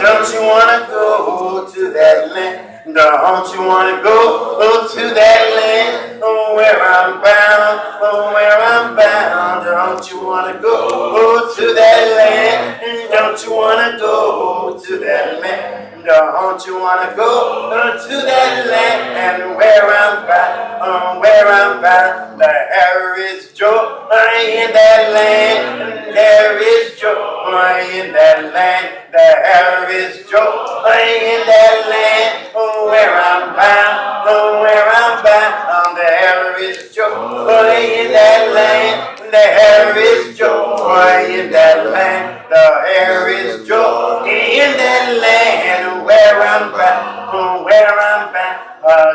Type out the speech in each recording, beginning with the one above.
Don't you wanna go to that land? Don't you wanna go to that land? Oh, where I'm bound, oh, where I'm bound. Don't you wanna go to that land? Don't you wanna go to that land? Don't you wanna go to that land? And where I'm bound, oh, where I'm bound. There is joy in that land. There is joy in that land. There is joy in that land. Oh, where I'm bound, oh, where I'm bound. There is joy in that land. There is joy in that land. There is joy in that land. Where I'm bound, oh, where I'm bound.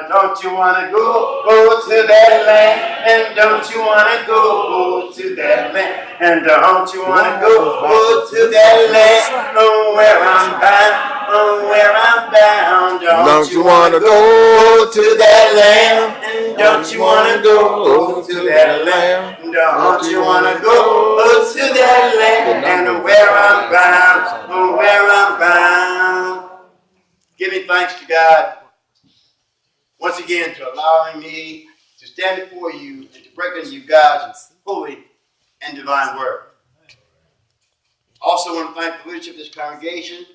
Don't you wanna go to that land? And don't you wanna go to that land? And don't you wanna go to that land? Oh, where I'm bound, oh, where I'm bound. Don't you wanna go to that land? And don't you wanna go to that land? Don't you wanna go to that land? And where I'm bound, oh, where I'm bound. Giving thanks to God once again to allowing me to stand before you and to break unto you God's holy and divine word. Also want to thank the leadership of this congregation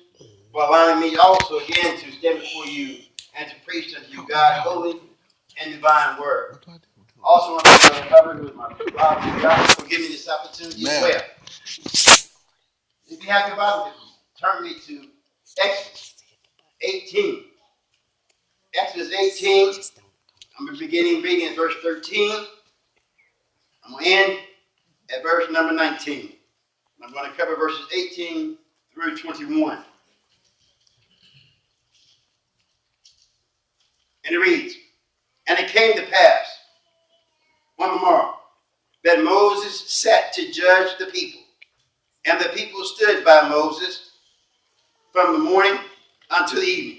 for allowing me also again to stand before you and to preach unto you God's holy and divine word. Also want to thank my brother who is my father, God, for giving me this opportunity as well. If you have your Bible, turn me to Exodus 18. Exodus 18, I'm beginning reading at verse 13. I'm going to end at verse number 19. I'm going to cover verses 18 through 21. And it reads, And it came to pass, one tomorrow, that Moses sat to judge the people. And the people stood by Moses from the morning unto the evening.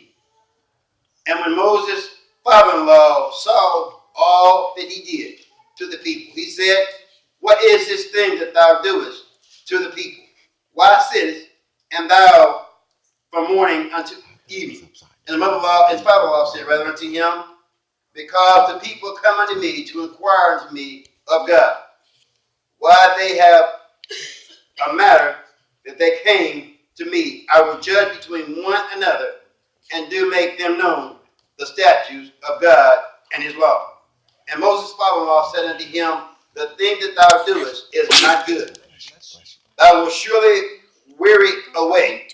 And when Moses' father-in-law saw all that he did to the people, he said, What is this thing that thou doest to the people? Why sittest and thou from morning unto evening? And his father-in-law said rather unto him, Because the people come unto me to inquire unto me of God. Why they have a matter that they came to me, I will judge between one another and do make them known the statutes of God and his law. And Moses' father-in-law said unto him, The thing that thou doest is not good. Thou wilt surely weary away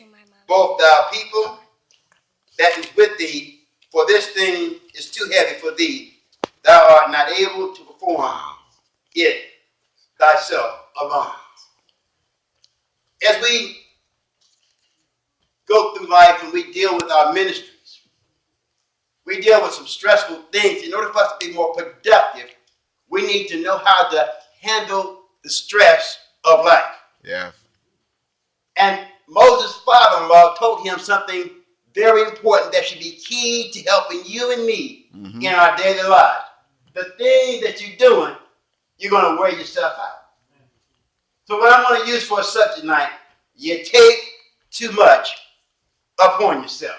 both thy people that is with thee, for this thing is too heavy for thee. Thou art not able to perform it thyself alone. As we go through life and we deal with our ministries, we deal with some stressful things. In order for us to be more productive, we need to know how to handle the stress of life. Yeah. And Moses' father-in-law told him something very important that should be key to helping you and me in our daily lives. The thing that you're doing, you're going to wear yourself out. So what I'm going to use for a subject tonight, you take too much upon yourself.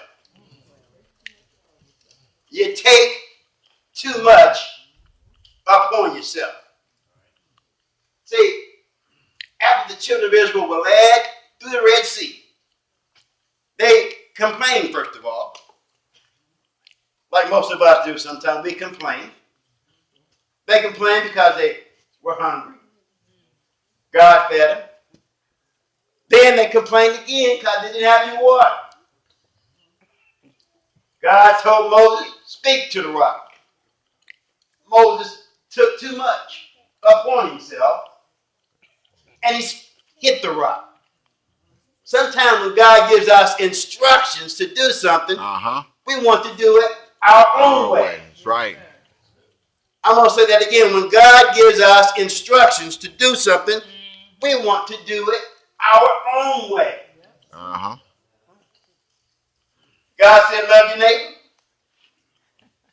You take too much upon yourself. See, after the children of Israel were led through the Red Sea, they complained, first of all. Like most of us do sometimes, we complain. They complained because they were hungry. God fed them. Then they complained again because they didn't have any water. God told Moses, speak to the rock. Moses took too much upon himself and he hit the rock. Sometimes when God gives us instructions to do something, we want to do it our own way. That's right. I'm going to say that again. When God gives us instructions to do something, we want to do it our own way. God said, love your neighbor.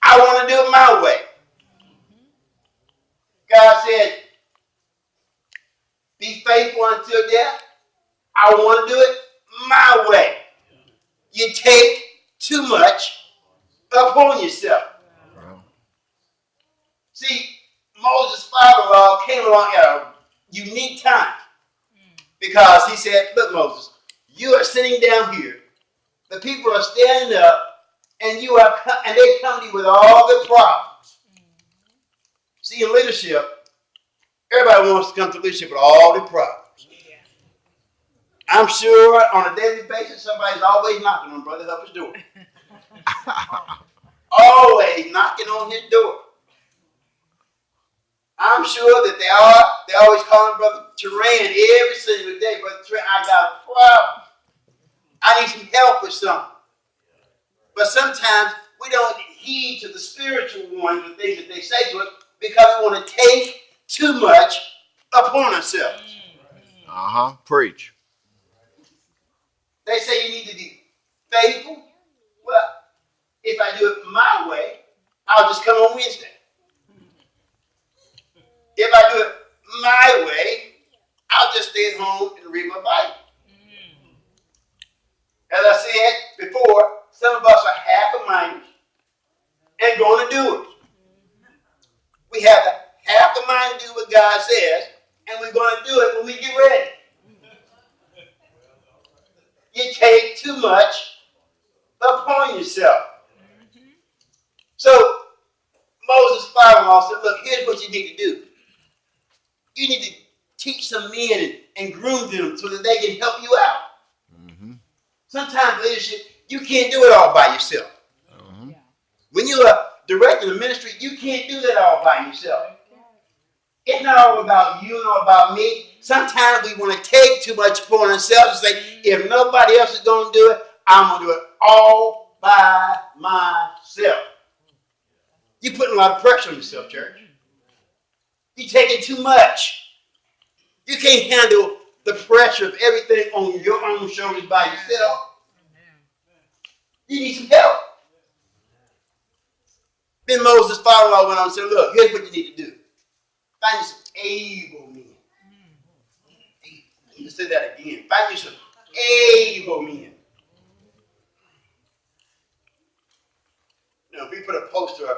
I want to do it my way. God said, be faithful until death. I want to do it my way. You take too much upon yourself. See, Moses' father-in-law came along at a unique time because he said, look, Moses, you are sitting down here. The people are standing up, and they come to you with all the problems. See, in leadership, everybody wants to come to leadership with all the problems. I'm sure on a daily basis, somebody's always knocking on Brother Hubbard's door. Always knocking on his door. I'm sure that they always calling Brother Terrace every single day. Brother Terrace, I got a problem. I need some help with something. But sometimes we don't heed to the spiritual ones, the things that they say to us, because we want to take too much upon ourselves. Preach. They say you need to be faithful. Well, if I do it my way, I'll just come on Wednesday. If I do it my way, I'll just stay at home and read my Bible. As I said before, some of us are half-minded and going to do it. We have half a mind to do what God says, and we're going to do it when we get ready. You take too much upon yourself. So Moses' father-in-law said, look, here's what you need to do. You need to teach some men and groom them so that they can help you out. Sometimes leadership, you can't do it all by yourself. When you are directing the ministry, you can't do that all by yourself. It's not all about you, not about me. Sometimes we want to take too much upon ourselves and say, if nobody else is going to do it, I'm going to do it all by myself. You're putting a lot of pressure on yourself, church. You're taking too much. You can't handle the pressure of everything on your own shoulders by yourself. You need some help. Then Moses' father-in-law went on and said, look, here's what you need to do. Find you some able men. Let me say that again. Find you some able men. If we put a poster or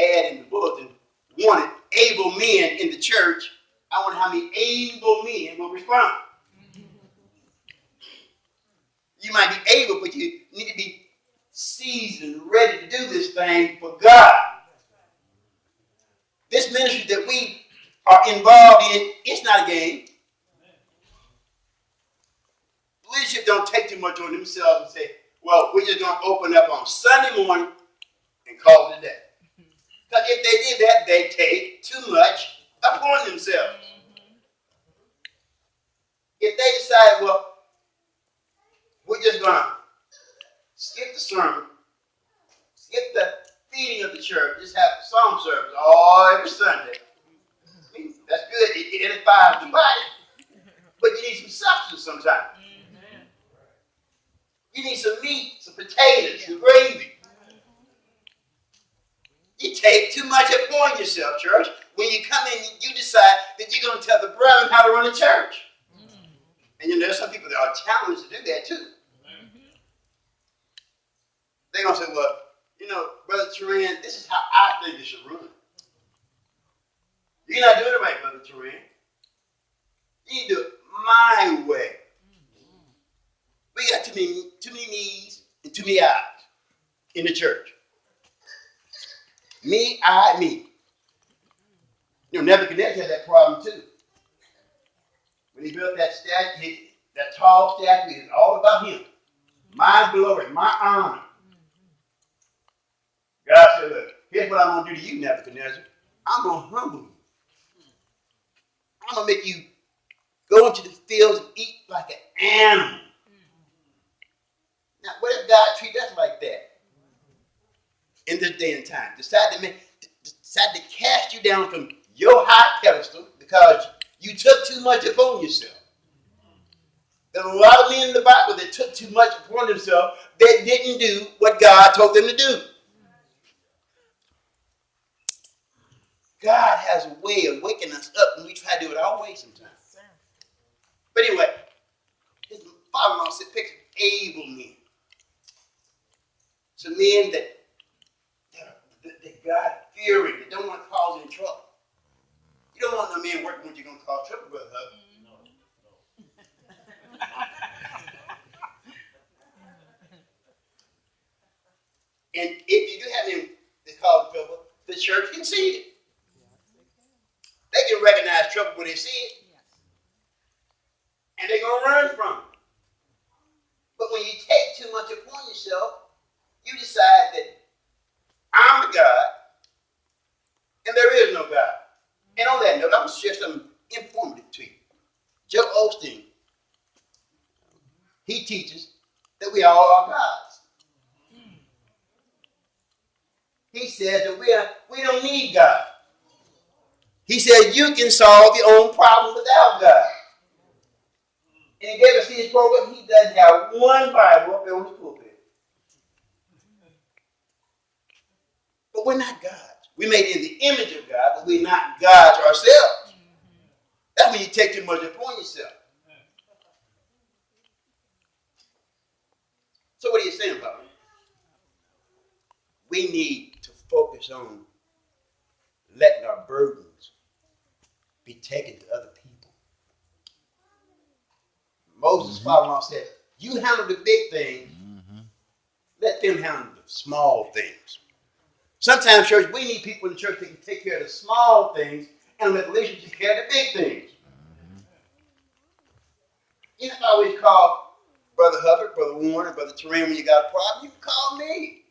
ad in the bulletin, wanted able men in the church, I wonder how many able men will respond. You might be able, but you need to be seasoned, ready to do this thing for God. This ministry that we are involved in, it's not a game. Leadership don't take too much on themselves and say, well, we're just going to open up on Sunday morning and call it a day. Because if they did that, they take too much upon themselves. If they decide, well, we're just going to skip the sermon, skip the feeding of the church, just have psalm service every Sunday. That's good. It edifies the body. But you need some substance sometimes. You need some meat, some potatoes, some gravy. You take too much upon yourself, church. When you come in, you decide that you're going to tell the brethren how to run a church. And you know, there's some people that are challenged to do that too. They're going to say, well, you know, Brother Terrace, this is how I think it should run. You're not doing it right, Brother Terrace. You need to do it my way. We got too many me's and too many I's in the church. Me, I, me. You know, Nebuchadnezzar had that problem too. When he built that statue, that tall statue, it's all about him. My glory, my honor. God said, look, here's what I'm going to do to you, Nebuchadnezzar. I'm going to humble you. I'm going to make you go into the fields and eat like an animal. Now, what if God treat us like that in this day and time? Decide to cast you down from your high pedestal because you took too much upon yourself. There's a lot of men in the Bible that took too much upon themselves that didn't do what God told them to do. God has a way of waking us up when we try to do it our way sometimes. But anyway, his father-in-law said, pick able men. Some men that God fearing, that don't want to cause any trouble. You don't want no men working with you going to cause trouble, brother Hub. And if you do have them that cause trouble, the church can see it. They can recognize trouble when they see it. And they're going to run from it. But when you take too much upon yourself, you decide that I'm the God and there is no God. And on that note, I'm going to share something informative to you. Joe Osteen, he teaches that we all are gods. He says that we don't need God. He said you can solve your own problem without God. And he gave us his program. He doesn't have one Bible up there on the pulpit. But we're not gods. We're made in the image of God, but we're not gods ourselves. That's when you take too much upon yourself. So what are you saying about it? We need to focus on letting our burdens be taken to other people. Moses' father-in-law said, you handle the big things, let them handle the small things. Sometimes, church, we need people in the church that can take care of the small things and let the leaders take care of the big things. You don't always call Brother Hubbard, Brother Warren, Brother Terrace when you got a problem. You can call me.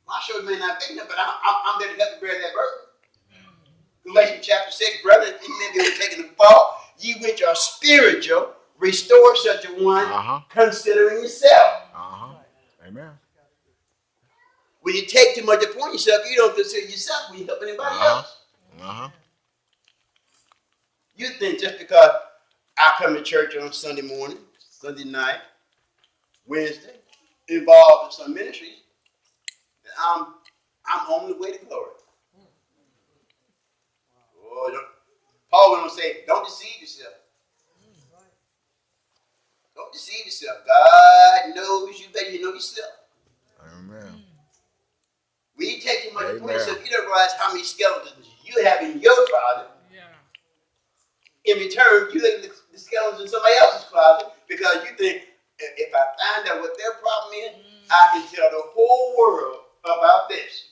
My show may not be there, but I'm there to help you bear that burden. Galatians chapter 6, brother, if you may be taking the fault, ye which are spiritual, restore such a one, considering yourself. Amen. When you take too much upon yourself, you don't consider yourself when you help anybody else. You think just because I come to church on Sunday morning, Sunday night, Wednesday, involved in some ministries, that I'm on the way to glory. Oh, Paul went on to say, don't deceive yourself. Don't deceive yourself. God knows you better than you know yourself. Amen. When you take too much upon yourself, you don't realize how many skeletons you have in your closet. In return, you leave the skeletons in somebody else's closet because you think, if I find out what their problem is, I can tell the whole world about this.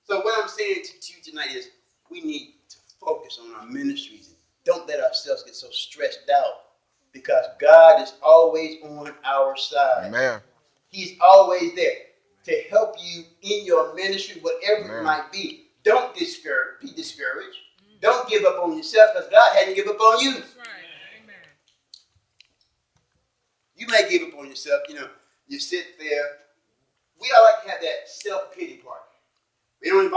So what I'm saying to you tonight is we need to focus on our ministries. Don't let ourselves get so stressed out because God is always on our side. Amen. He's always there to help you in your ministry, whatever it might be. Don't be discouraged. Don't give up on yourself because God hadn't given up on you. That's right. Amen. You may give up on yourself. You sit there. We all like to have that self-pity party. We don't invite